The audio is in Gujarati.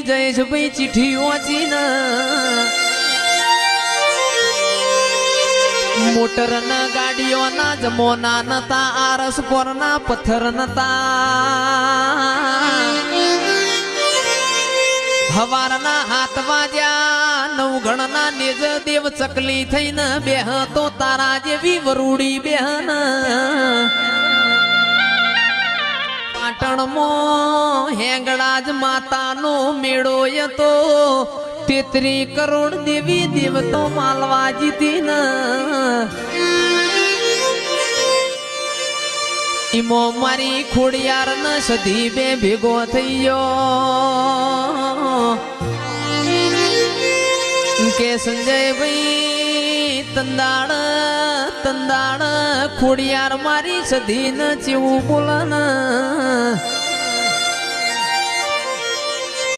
જયેશભાઈ ચીઠી વાંચી ને મોટર ના ગાડીઓ ના જમોના નતા આરસ પર ના પથ્થર નતા હવારના હાથ વાજ્યા નવગણના નેજ દેવ ચકલી થઈને બેહ તો તારા જેવી વરૂડી બેહન પાટણમાં હેંગળાજ માતાનો મેળો તો 33 કરોડ દેવી દેવતો માલવા જીતી ન ઈમો મારી ખોડિયાર ન સધી બે ભેગો થઈ ગયો કે સંજયભાઈ તંદાણ ખોડિયાર મારી સધી ન ચેવું બોલન